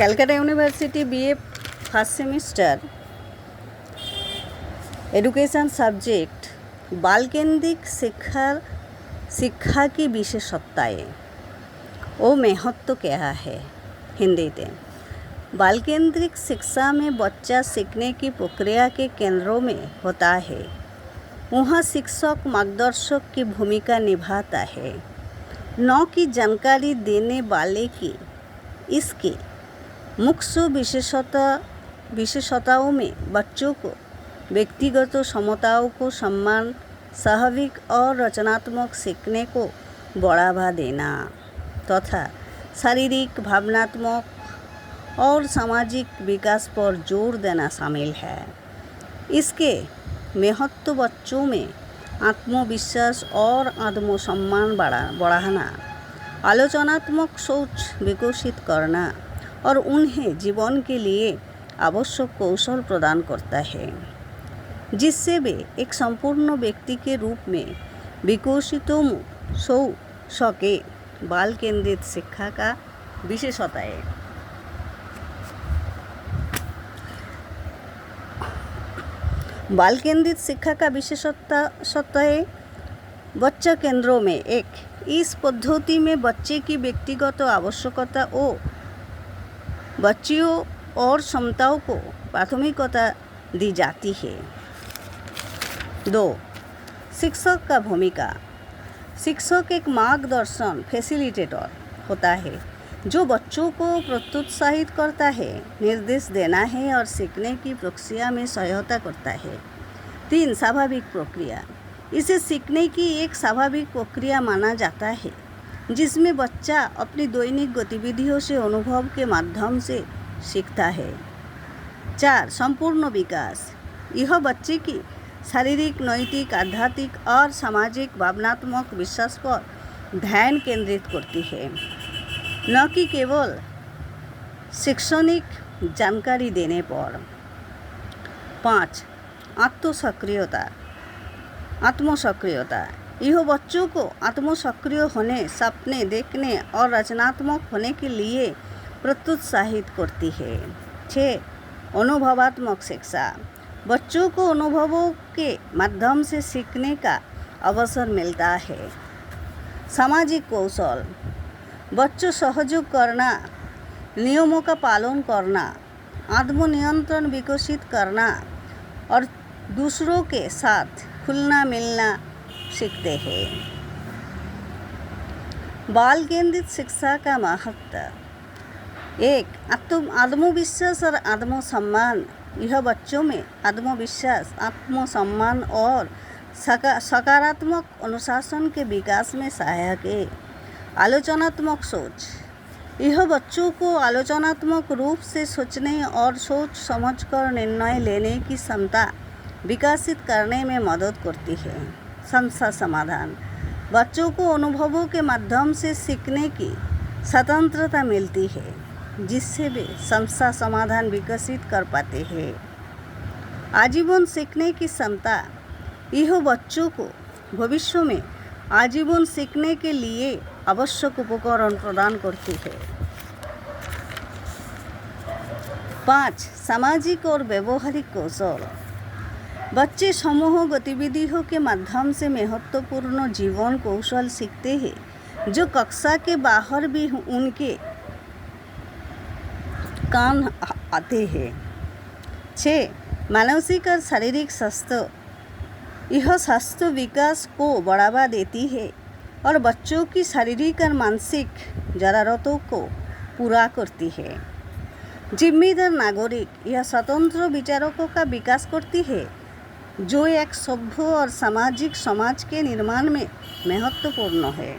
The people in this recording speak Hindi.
Calcutta university BA first semester education subject बाल केंद्रिक शिक्षा की विशेषताएं ओ महत्व क्या है। हिंदी में बाल केंद्रिक शिक्षा में बच्चा सीखने की प्रक्रिया के केंद्रों में होता है। वहाँ शिक्षक मार्गदर्शक की भूमिका निभाता है, न कि जानकारी देने वाले की। इसकी मुख्य विशेषताओं में बच्चों को व्यक्तिगत क्षमताओं को सम्मान, स्वाभाविक और रचनात्मक सीखने को बढ़ावा देना तथा शारीरिक, भावनात्मक और सामाजिक विकास पर जोर देना शामिल है। इसके महत्व बच्चों में आत्मविश्वास और आत्मसम्मान बढ़ाना, आलोचनात्मक सोच विकसित करना और उन्हें जीवन के लिए आवश्यक कौशल प्रदान करता है, जिससे वे एक संपूर्ण व्यक्ति के रूप में विकसित हो सके। बाल केंद्रित शिक्षा का विशेषताएं। बाल केंद्रित शिक्षा का विशेषताएं बच्चा केंद्रों में एक इस पद्धति में बच्चे की व्यक्तिगत आवश्यकता और बच्चियों और क्षमताओं को प्राथमिकता दी जाती है। 2. शिक्षक का भूमिका। शिक्षक एक मार्गदर्शन फैसिलिटेटर होता है जो बच्चों को प्रोत्साहित करता है, निर्देश देना है और सीखने की प्रक्रिया में सहायता करता है। 3. स्वाभाविक प्रक्रिया। इसे सीखने की एक स्वाभाविक प्रक्रिया माना जाता है जिसमें बच्चा अपनी दैनिक गतिविधियों से अनुभव के माध्यम से सीखता है। 4. संपूर्ण विकास। यह बच्चे की शारीरिक, नैतिक, आध्यात्मिक और सामाजिक भावनात्मक विकास पर ध्यान केंद्रित करती है, न कि केवल शैक्षणिक जानकारी देने पर। 5. आत्मसक्रियता। यह बच्चों को आत्मसक्रिय होने, सपने देखने और रचनात्मक होने के लिए प्रोत्साहित करती है। 6. अनुभवात्मक शिक्षा। बच्चों को अनुभवों के माध्यम से सीखने का अवसर मिलता है। सामाजिक कौशल। बच्चों सहयोग करना, नियमों का पालन करना, आत्मनियंत्रण विकसित करना और दूसरों के साथ खुलना मिलना सीखते हैं। बाल केंद्रित शिक्षा का महत्व। 1. आत्मविश्वास और आत्मसम्मान। यह बच्चों में आत्मविश्वास, आत्मसम्मान और सकारात्मक अनुशासन के विकास में सहायक है। आलोचनात्मक सोच। यह बच्चों को आलोचनात्मक रूप से सोचने और सोच समझकर निर्णय लेने की क्षमता विकसित करने में मदद करती है। समस्या समाधान। बच्चों को अनुभवों के माध्यम से सीखने की स्वतंत्रता मिलती है, जिससे वे समस्या समाधान विकसित कर पाते हैं। आजीवन सीखने की क्षमता। यह बच्चों को भविष्य में आजीवन सीखने के लिए आवश्यक उपकरण प्रदान करती है। 5. सामाजिक और व्यवहारिक कौशल। बच्चे समूह गतिविधियों के माध्यम से महत्वपूर्ण जीवन कौशल सीखते हैं जो कक्षा के बाहर भी उनके काम आते हैं। 6. मानसिक और शारीरिक स्वास्थ्य। यह स्वास्थ्य विकास को बढ़ावा देती है और बच्चों की शारीरिक और मानसिक ज़रूरतों को पूरा करती है। जिम्मेदार नागरिक। यह स्वतंत्र विचारकों का विकास करती है जो एक सभ्य और सामाजिक समाज के निर्माण में महत्वपूर्ण है।